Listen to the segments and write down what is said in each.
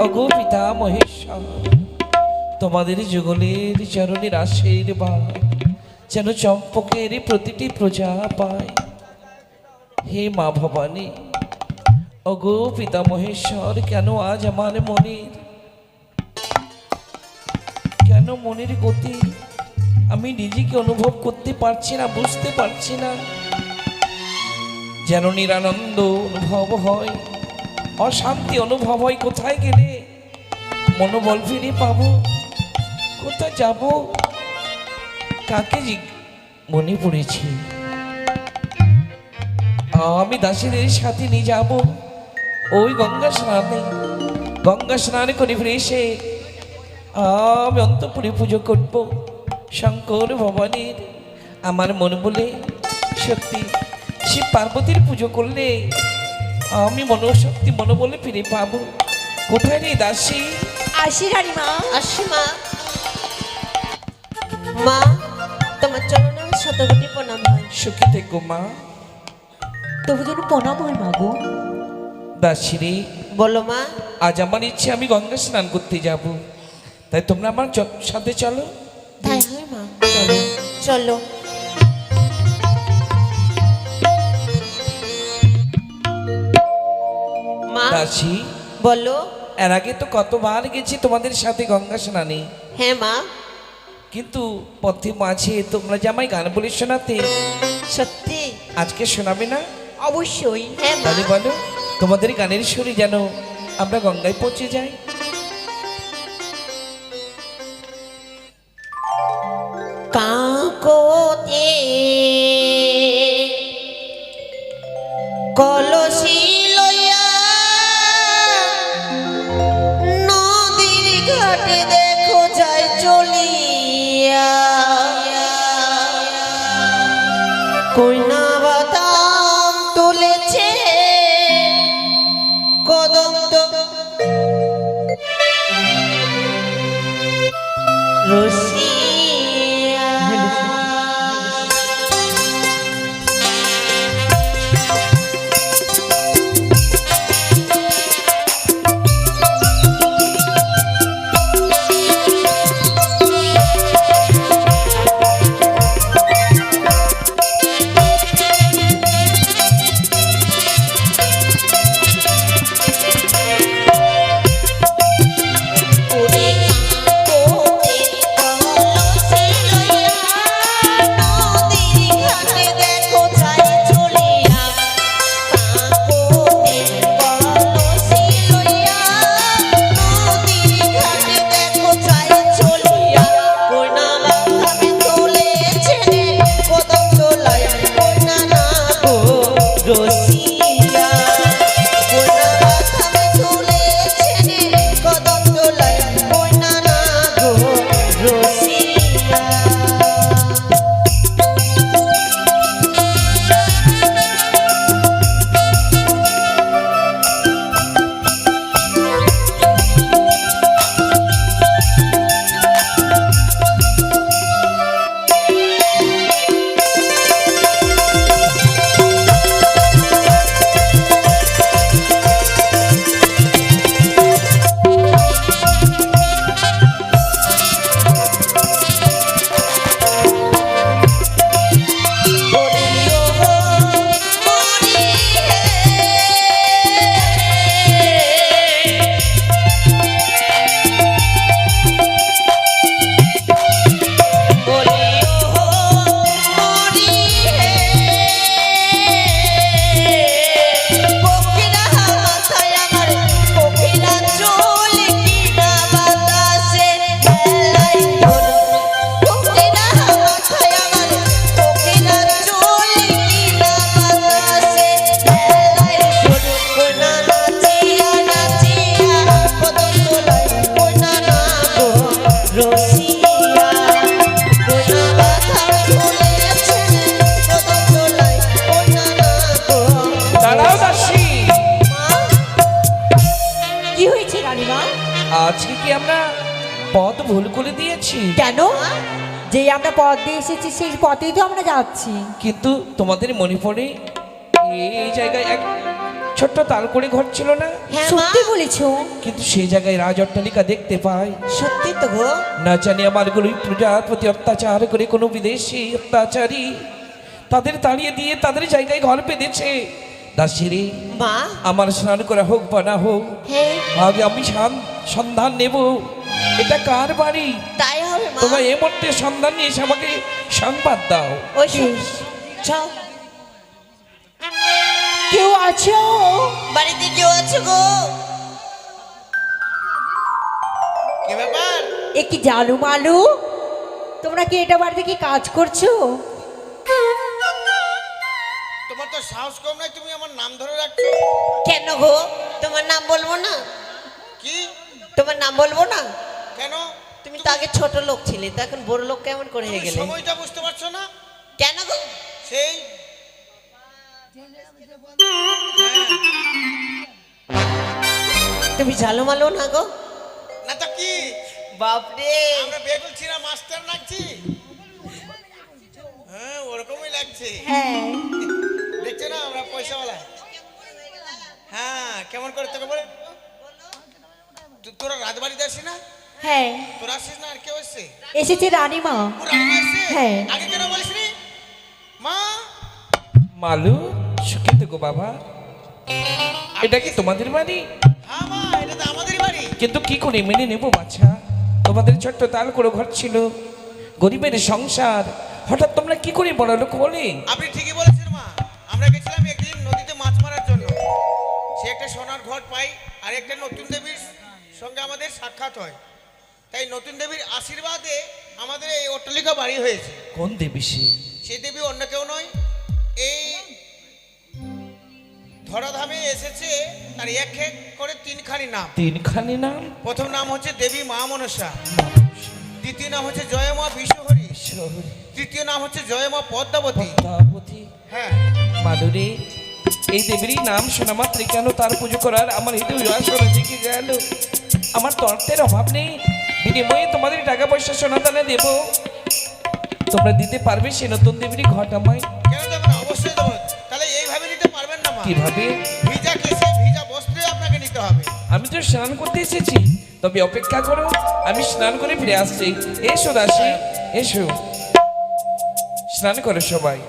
অগো পিতা মহেশ্বর, তোমাদের যুগলের চরণের আশীর্বাদ যেন চম্পকের প্রতিটি প্রজা পায়। হে মা ভবানী, অগো পিতা মহেশ্বর, কেন আজ আমার মনের গতি আমি নিজেকে অনুভব করতে পারছি না, বুঝতে পারছি না। যেন নিরানন্দ অনুভব হয়, অশান্তি অনুভব হয়। কোথায় গেলে মনোবল ফিরে পাবো? কোথায় যাব? কাকে মনে পড়েছি আমি দাসীদের সাথে নিয়ে যাব ওই গঙ্গা স্নান করে ফিরে এসে আমি অন্তঃপুরে পুজো করব শঙ্কর ভবানীর। আমার মন বলে সত্যি শিব পার্বতীর পুজো করলে আমি মনোশক্তি মনোবলে ফিরে পাবো। কোথায় রে দাসী? আসি রানীমা। আসি মা। মা, তোমার চরণে শতকোটি প্রণাম হয়। সুখী থেকো মা। তবু যেন প্রণাম হয় মা গো। দাসী রে, বলো মা। আজ আমার ইচ্ছে আমি গঙ্গা স্নান করতে যাব, তাই তোমরা আমার সাথে চলো। তাই হয় মা, চলো চলো। মা দাসী, বলো। এর আগে তো কতবার গেছি তোমাদের সাথে গঙ্গা স্নানে, হ্যাঁ মা। কিন্তু পথে মাঝে তোমরা যে আমায় গান বলে শোনাতে, সত্যি? আজকে শোনাবে না? অবশ্যই। হ্যাঁ মা। তাহলে বলো, তোমাদের গানের সুরে যেন আমরা গঙ্গায় পৌঁছে যাই। কাকতে কলসি লইয়া নদীর ঘাটে দেখো যায় চলিয়া, কইনা বাদাম তুলেছে কদম রসি। আজকে কি আমরা পথ ভুল করে দিয়েছি? কেন? যে আমরা পথ দিয়ে এসেছি সেই পথেই তো আমরা যাচ্ছি। কিন্তু তোমাদের মনে পড়ে এই জায়গায় এক ছোট্ট তাল করে ঘর ছিল না? হ্যাঁ মা, সত্যি বলেছো? কিন্তু সেই জায়গায় রাজ অট্টালিকা দেখতে পাই। সত্যি তো গো। না জানি আমার গুরুই প্রজার প্রতি অত্যাচার করে কোনো বিদেশি অত্যাচারী তাদের তাড়িয়ে দিয়ে তাদের জায়গায় ঘর পেতেছে। দাসিরে, মা, আমার স্নান করা হোক বা না হোক, হ্যাঁ আগে আমি সন্ধান নেব এটা কার বাড়ি। তাই হবে মা। তোমরা এ মুহূর্তে সন্ধান নিয়ে এসে আমাকে সংবাদ দাও। ওই বেশ। যাও, কেউ আছো? বাড়িতে কেউ আছে গো? কি ব্যাপার? এ কি জালু মালু, তোমরা কি এটা বাড়িতে কি কাজ করছো? তোমার তো সাহস কম নাই, তুমি আমার নাম ধরে রাখছো। কেন গো, তোমার নাম বলবো না? কি? তোমার নাম বলবো না? কেন? তুমি তো আগে ছোট লোক ছিলে, তো এখন বড় লোক কেমন করে হয়ে তুমি গেলে? সময়টা বুঝতে পারছো না? কেন গো? সেই তুমি ঝালো মালো না গো? না তো কি, বাপরে, আমরা বেগুল ছিনা মাস্টার লাগছি। হ্যাঁ, ওরকমই লাগছে। হ্যাঁ। দেখছো না আমরা পয়সাওয়ালা। হ্যাঁ, কেমন করে তোকে বলে? তোরা রাজবাড়িতে আসি না? হ্যাঁ, তোরা আসিস না, আর কেউ এসছে? এসেছে রানীমা। ও রানীমা এসছে? হ্যাঁ। আগে কেন বলিসনি মা? মালু, সুখিত গো বাবা, এটা কি তোমাদের বাড়ি? হ্যাঁ মা, এটা তো আমাদেরই বাড়ি। কিন্তু কি করে মেনে নেবো বাচ্চা? তোমাদের ছোট্ট তাল করে ঘর ছিল, গরিবের সংসার, হঠাৎ তোমরা কি করে বড় লোক হলে? আপনি ঠিকই বলেছেন মা। আমরা গেছিলাম একদিন নদীতে মাছ মারার জন্য। সে একটা সোনার ঘট পাই, আর একটা নতুন দেবীর সঙ্গে আমাদের সাক্ষাৎ হয়। তাই নতুন দেবীর আশীর্বাদে আমাদের এই অট্টালিকা বাড়ি হয়েছে। কোন দেবী সে? সেই দেবী অন্য কেউ নয়, এই ধরাধামে এসেছে। তার এক এক করে তিনখানি নাম। তিনখানি নাম? প্রথম নাম হচ্ছে দেবী মা মনসা, দ্বিতীয় নাম হচ্ছে জয় মা বিশ্বহরি, তৃতীয় নাম হচ্ছে জয় মা পদ্মাবতী। পদ্মাবতী। হ্যাঁ, মালুরে, এই দেবীরই নাম শোনা মাত্রে কেন তার পুজো করার আমার হৃদয় আসরে জেগে গেল। আমার তো অর্থের অভাব নেই, বিনিময়ে তোমাদের টাকা পয়সা সোনা দানা দেব, তোমরা দিতে পারবে সে নতুন দেবীরই ঘট আমায়? কেন দেবো না? অবশ্যই দেবো। তাহলে এইভাবে নিতে পারবেন না মা। কিভাবে? ভিজা কেসে ভিজা বস্ত্রে আপনাকে নিতে হবে। আমি তো স্নান করতে এসেছি, তবে অপেক্ষা করো, আমি স্নান করে ফিরে আসছি। এসো দাসী, এসো, স্নান করো সবাই।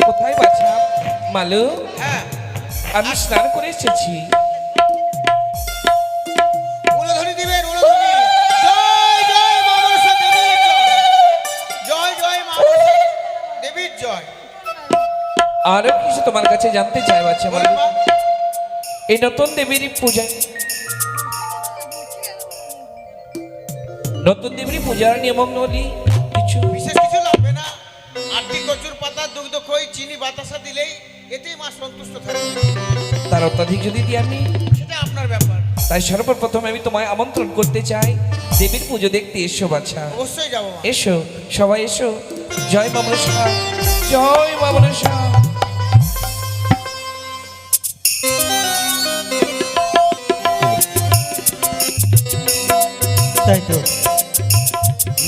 কোথায় বাছা? মালু, হ্যাঁ, আমি স্নান করে এসেছি। উলুধ্বনি দিবেন, উলুধ্বনি। জয় জয় মা মনসা দেবীর জয়। জয় জয় মা মনসা দেবীর জয়। আরো কিছু তোমার কাছে জানতে চাই বাচ্চা বলেন মালু। মা। এই নতুন দেবীর পূজা, নতুন দেবীর পূজার নিয়মাবলী কিছু? বিশেষ কিছু লাগবে না। আটটি কচুর পাতা, দুগ্ধ খই, চিনি, বাতাসা দিলেই এতেই মা সন্তুষ্ট থাকবে। তার অত্যাধিক যদি দিই আমি, সেটা আপনার ব্যাপার। তাই সর্বপ্রথম আমি তোমায় আমন্ত্রণ করতে চাই, দেবীর পুজো দেখতে এসো বাচ্চা। অবশ্যই যাবো মা। এসো সবাই এসো। জয় মা মনসা, জয় মা মনসা। তাই তো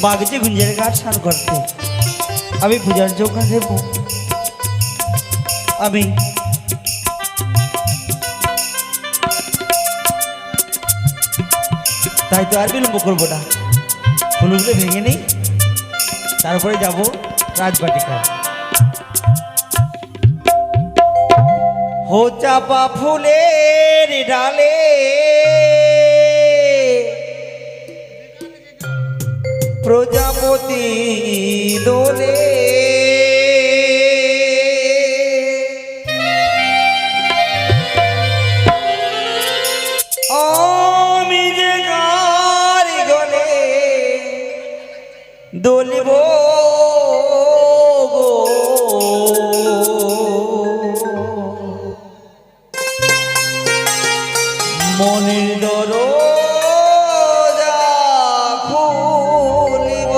মাগছে গুঞ্জের ঘাট স্নান করতে আমি পূজার যোগ্য দেব। আমি তাই তো আর বিলম্ব করবো না, ফুলগুলো ভেঙে নিই, তারপরে যাব রাজবাটিকা। হো চাপা ফুলের ডালে প্রজাপতি দোলে, আমি যে গার গলে দোলিব গো, মনের দরজা খুলিব,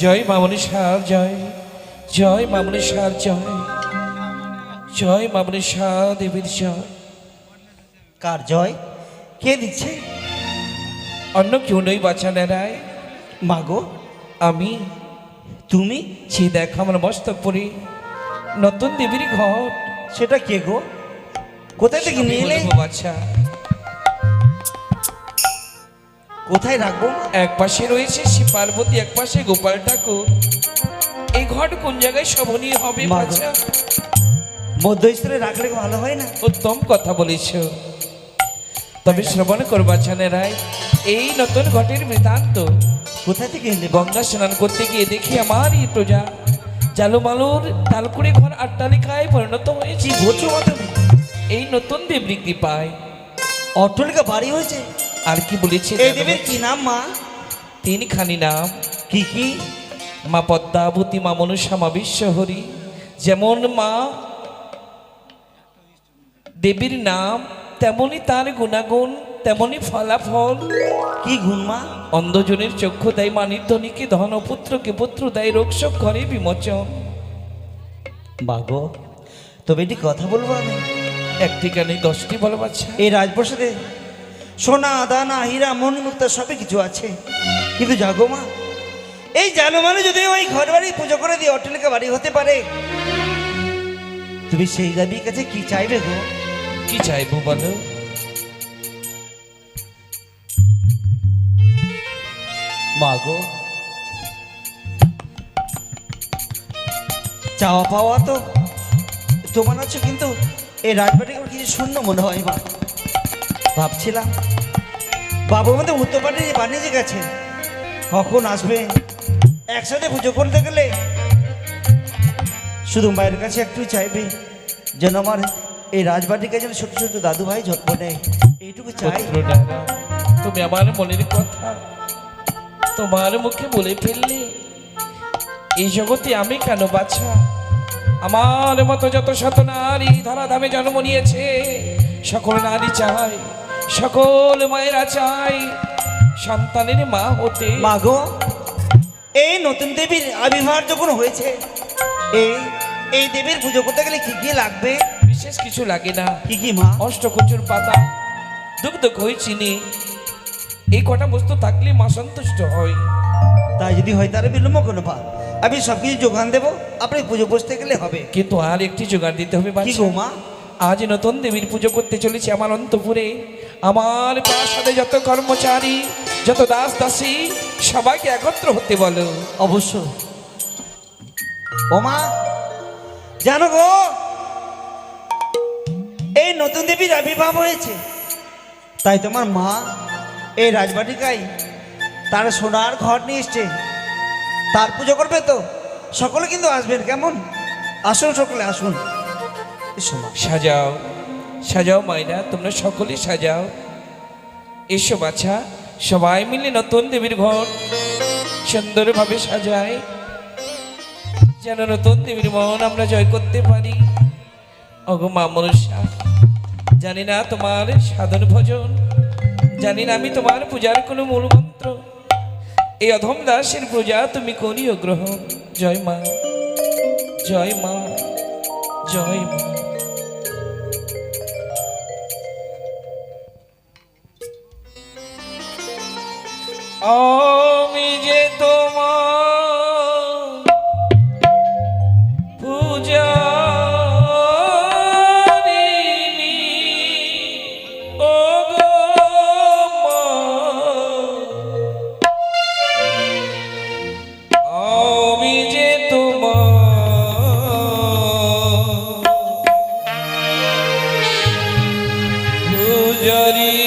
জয় মামনি সার জয়, জয় মামনি সার জয়, জয় মামনি সার দেবীর জয়। কার জয়? কে দিচ্ছে? অন্য কেউ নই বাছা নেড়ায়, মাগো আমি। তুমি? সে দেখো আমার মস্তক পরে নতুন দেবীর ঘর। সেটা কে গো? কোথায় থেকে নিয়ে এলে? বাচ্চা কোথায় রাখবো? এক পাশে রয়েছে শ্রী পার্বতী, এক পাশে গোপাল ঠাকুর। এই ঘর কোন জায়গায় শোভনীয় হবে মা গো। বাচ্চা? মধ্যস্থলে রাখলে ভালো হয় না? উত্তম কথা বলেছ। তবে শ্রবণ করবা ছানেরাই, এই নতুন ঘটের বৃত্তান্ত। কোথায় থেকে এলে? গঙ্গা স্নান করতে গিয়ে দেখি আমার এই প্রজা জালুমালুর তালকুড়ি ঘর আট্টালিকায় পরিণত হয়েছে। কি বলছো মা তুমি? এই নতুন দেবী কৃপায়। অট্টালিকা বাড়ি হয়েছে? আর কি বলেছে এই দেবীর কি নাম মা? তিনখানি নাম। কি কি? মা পদ্মাবতী, মা মনসা, মা বিশ্বহরি। যেমন মা দেবীর নাম, তেমনি তার গুণাগুণ, তেমনি ফলাফল। কি গুণ মা? অন্ধজনের চক্ষু দেয়, মানির ধনীকে ধন, পুত্রকে পুত্র দেয়, রোগ শোক করে বিমোচন। মাগো তবে এটি কথা বলবো আমি? একটি কানে 10টি বলো বাচ্চা। এই রাজপ্রাসাদে সোনা দানা হীরা মণিমুক্তা সবই কিছু আছে, কিন্তু জাগো মা, এই জানো মানে যদি ওই ঘর বাড়ি পুজো করে দিয়ে অট্টালিকা বাড়ি হতে পারে, তুমি সেই দেবীর কাছে কি চাইবে গো? কি চাইবো বলো? মাগো চাওয়া পাওয়া তো তোমার আছে, কিন্তু এই রাজবাড়ি আমার কিছু শূন্য মনে হয় মা। ভাবছিলাম বাবু আমাদের উত্তরপাড়ে বানিয়ে গেছে, কখন আসবে? একসাথে পুজো করতে গেলে শুধু মায়ের কাছে একটু চাইবে যেন আমার এই রাজবাড়িকে যেন ছোট ছোট দাদু ভাই যত্ন নেয়, এইটুকু চাই। পুত্র ডানা, তুমি আমার মনের কথা তোমার মুখে বলে ফেললে। এই জগতে আমি কেন বাছা? আমার মতো যত শত নারী ধরাধামে জন্ম নিয়েছে, সকল নারী চায়, সকল মায়েরা চায় সন্তানের মা হতে। মাগো এই নতুন দেবীর আবির্ভাব যখন হয়েছে, এই এই দেবীর পুজো করতে গেলে কি কি লাগবে? বিশেষ কিছু লাগে না। কি কি মা? অষ্টকচুর পাতা, দুগ্ধ খই, চিনি, এই কটা বস্তু থাকলে মা সন্তুষ্ট হয়। তাই যদি হয় তাহলে বিলম্ব কোনো পা, আমি সব কিছু যোগান দেবো, আপনি পুজো বসতে গেলে হবে। কিন্তু আর একটি জোগাড় দিতে হবে কি বাছা। গো মা? আজ নতুন দেবীর পুজো করতে চলেছে আমার অন্তপুরে। আমার প্রাসাদে যত কর্মচারী, যত দাস দাসী, সবাইকে একত্র হতে বলো। অবশ্য ও মা, জানো গো এই নতুন দেবীর আবির্ভাব হয়েছে, তাই তোমার মা এই রাজবাটিকায় তার সোনার ঘর নিয়ে এসছে, তার পুজো করবে তো সকলে কিন্তু আসবেন, কেমন? আসুন সকলে আসুন। এসো মা। সাজাও সাজাও মাইনা, তোমরা সকলে সাজাও। এসো বাছা, সবাই মিলে নতুন দেবীর ঘর সুন্দরভাবে সাজায়, যেন নতুন দেবীর মন আমরা জয় করতে পারি। অগো মা মনসা, জানি না তোমার সাধন ভজন, জানি না আমি তোমার পূজার কোনো মূল মন্ত্র, এই অধম দাসের পূজা তুমি করিও গ্রহণ। জয় মা, জয় মা, জয় মা। আমি যে তোমার পূজারিণী, ও গো মা, আমি যে তোমার পূজারিণী।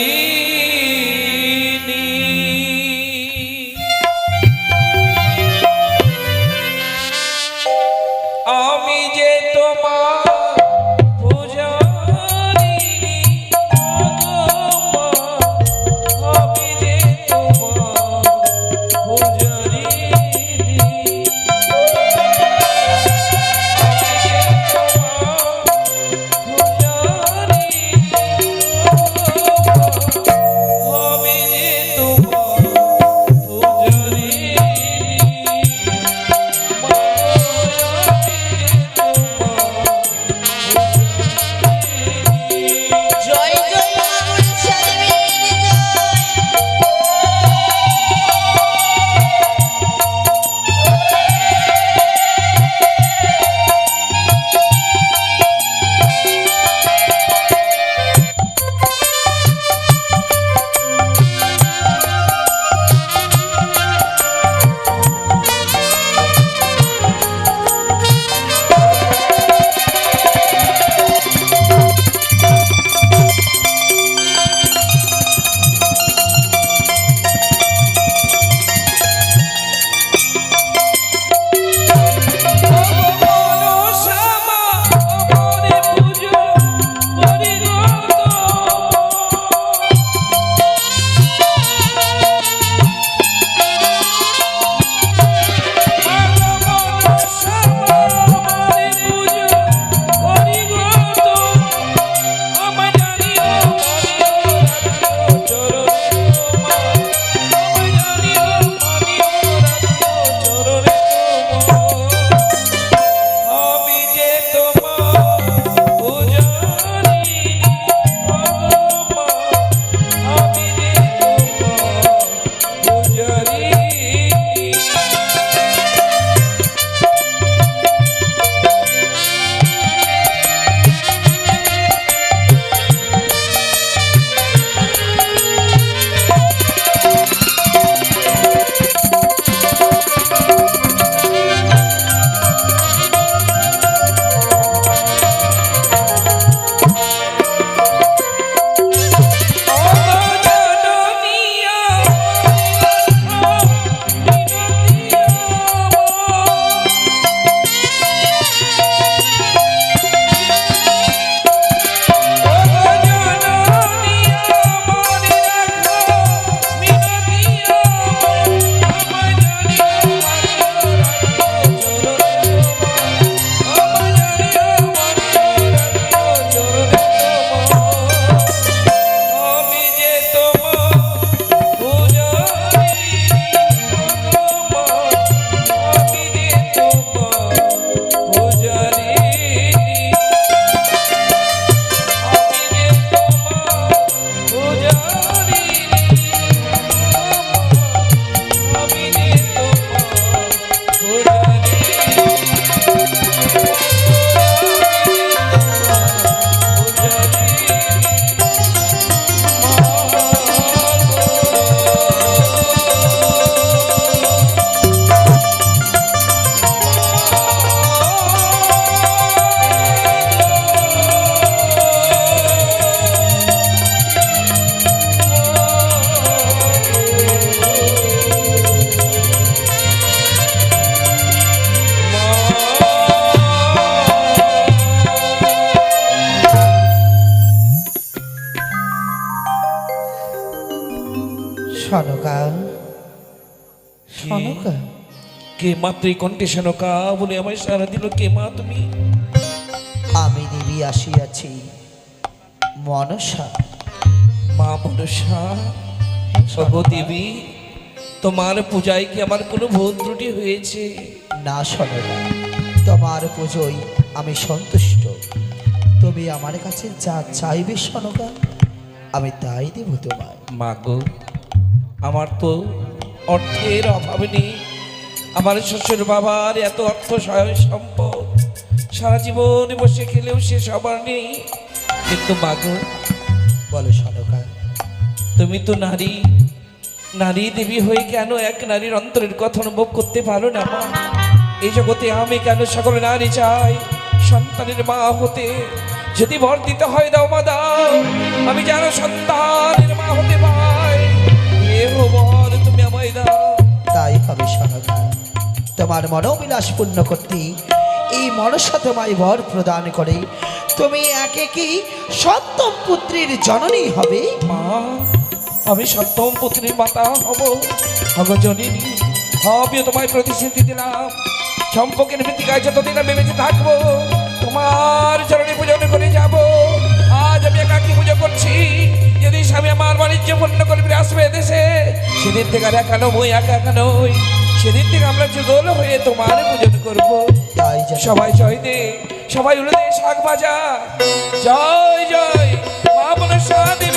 সনকা সনকা কে মাত্র এই কণ্ঠে সনকা বলে আমায় সারা দিল, কে মা তুমি? আমি দেবী আসিয়াছি মনসা। মা মনসা, ওগো দেবী, তোমার পূজায় কি আমার কোনো ভুল ত্রুটি হয়েছে? না সনকা, তোমার পুজোয় আমি সন্তুষ্ট। তুমি আমার কাছে যা চাইবে সনকা, আমি তাই দেব তোমায়। মা গো, আমার তো অর্থের অভাব নেই। আমার শ্বশুর বাবার এত অর্থ সহায় সম্পদ, সারা জীবন বসে খেলেও সে সবার নেই। কিন্তু মা গো, বলো সনকা। তুমি তো নারী, নারী দেবী হয়ে কেন এক নারীর অন্তরের কথা অনুভব করতে পারো না মা? এই জগতে আমি কেন সকল নারী চাই সন্তানের মা হতে? যদি বর দিতে হয় দাও মা দাও, আমি যেন সন্তানের মা হতে পাই। এ হো বর, তুমি আমায় দাও। তাই হবে সনকা, তোমার মনোবিলাস পূর্ণ করতে এই মনসা তোমায় বর প্রদান করে। তুমি একে কি সপ্তম পুত্রের জননী হবে। মা, আমি সপ্তম পুত্রের মাতা হব। ভগজনী আমিও তোমায় প্রতিশ্রুতি দিলাম, সম্পর্কের মৃত্তিকায় যতদিন আমি বেঁচে থাকবো তোমার চরণে পূজন করে যাব। আজ আমি একাকি পুজো করছি, যদি স্বামী আমার বাণিজ্য পূর্ণ করে ফিরে আসবে দেশে, সেদিন থেকে আর একা নই, একা নই। সেদিন থেকে আমরা যুগল হয়ে তোমার পূজন করবো। তাই যেন সবাই জয় দে, সবাই উলে দে শাক ভাজা। জয় জয় মা মনসা দেবী।